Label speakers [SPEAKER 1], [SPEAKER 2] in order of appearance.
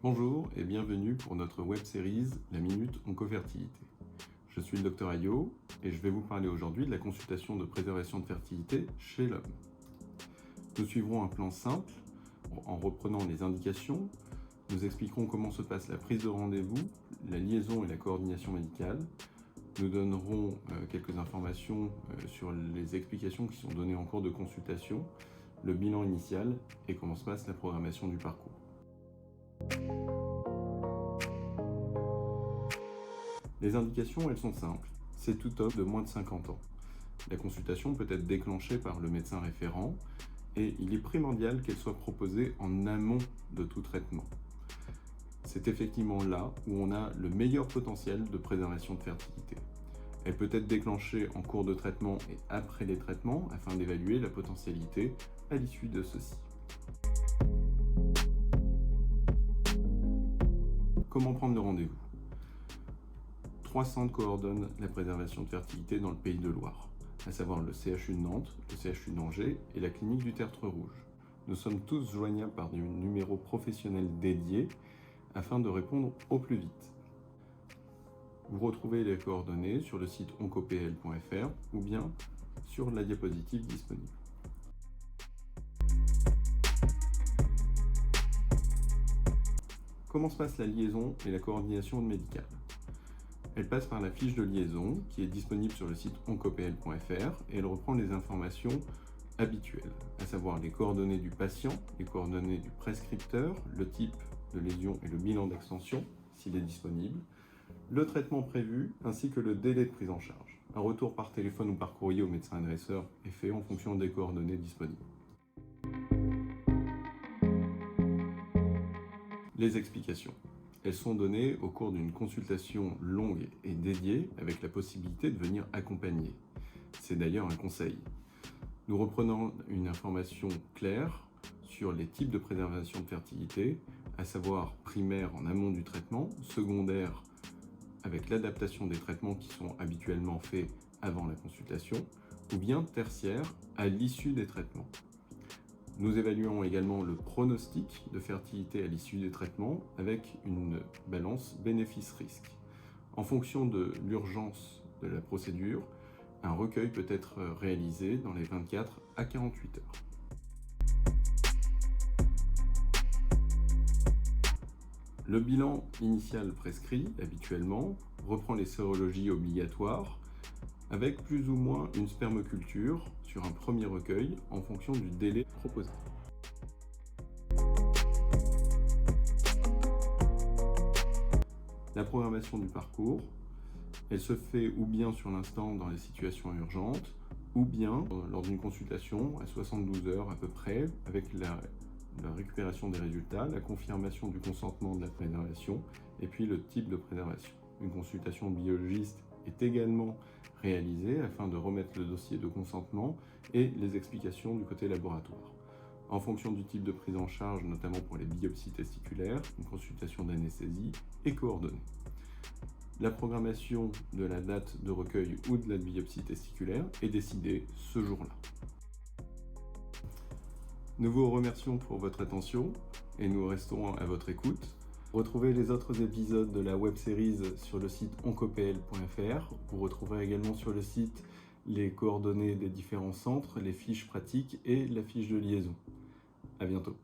[SPEAKER 1] Bonjour et bienvenue pour notre web-série La Minute Oncofertilité. Je suis le Dr Ayo et je vais vous parler aujourd'hui de la consultation de préservation de fertilité chez l'homme. Nous suivrons un plan simple en reprenant les indications. Nous expliquerons comment se passe la prise de rendez-vous, la liaison et la coordination médicale. Nous donnerons quelques informations sur les explications qui sont données en cours de consultation, le bilan initial et comment se passe la programmation du parcours. Les indications, elles sont simples. C'est tout homme de moins de 50 ans. La consultation peut être déclenchée par le médecin référent et il est primordial qu'elle soit proposée en amont de tout traitement. C'est effectivement là où on a le meilleur potentiel de préservation de fertilité. Elle peut être déclenchée en cours de traitement et après les traitements afin d'évaluer la potentialité à l'issue de ceux-ci. Comment prendre le rendez-vous ? 3 centres coordonnent la préservation de fertilité dans le Pays de Loire, à savoir le CHU de Nantes, le CHU d'Angers et la clinique du Tertre Rouge. Nous sommes tous joignables par des numéros professionnels dédiés afin de répondre au plus vite. Vous retrouvez les coordonnées sur le site oncopl.fr ou bien sur la diapositive disponible. Comment se passe la liaison et la coordination médicale ? Elle passe par la fiche de liaison qui est disponible sur le site oncopl.fr et elle reprend les informations habituelles, à savoir les coordonnées du patient, les coordonnées du prescripteur, le type de lésion et le bilan d'extension, s'il est disponible, le traitement prévu ainsi que le délai de prise en charge. Un retour par téléphone ou par courrier au médecin adresseur est fait en fonction des coordonnées disponibles. Les explications. Elles sont données au cours d'une consultation longue et dédiée avec la possibilité de venir accompagner. C'est d'ailleurs un conseil. Nous reprenons une information claire sur les types de préservation de fertilité, à savoir primaire en amont du traitement, secondaire avec l'adaptation des traitements qui sont habituellement faits avant la consultation, ou bien tertiaire à l'issue des traitements. Nous évaluons également le pronostic de fertilité à l'issue des traitements avec une balance bénéfice-risque. En fonction de l'urgence de la procédure, un recueil peut être réalisé dans les 24 à 48 heures. Le bilan initial prescrit, habituellement, reprend les sérologies obligatoires avec plus ou moins une spermoculture sur un premier recueil en fonction du délai proposé. La programmation du parcours, elle se fait ou bien sur l'instant dans les situations urgentes, ou bien lors d'une consultation à 72 heures à peu près, avec la récupération des résultats, la confirmation du consentement de la préservation, et puis le type de préservation. Une consultation biologiste est également réalisée afin de remettre le dossier de consentement et les explications du côté laboratoire. En fonction du type de prise en charge, notamment pour les biopsies testiculaires, une consultation d'anesthésie est coordonnée. La programmation de la date de recueil ou de la biopsie testiculaire est décidée ce jour-là. Nous vous remercions pour votre attention et nous restons à votre écoute. Retrouvez les autres épisodes de la web-série sur le site oncopl.fr. Vous retrouverez également sur le site les coordonnées des différents centres, les fiches pratiques et la fiche de liaison. À bientôt.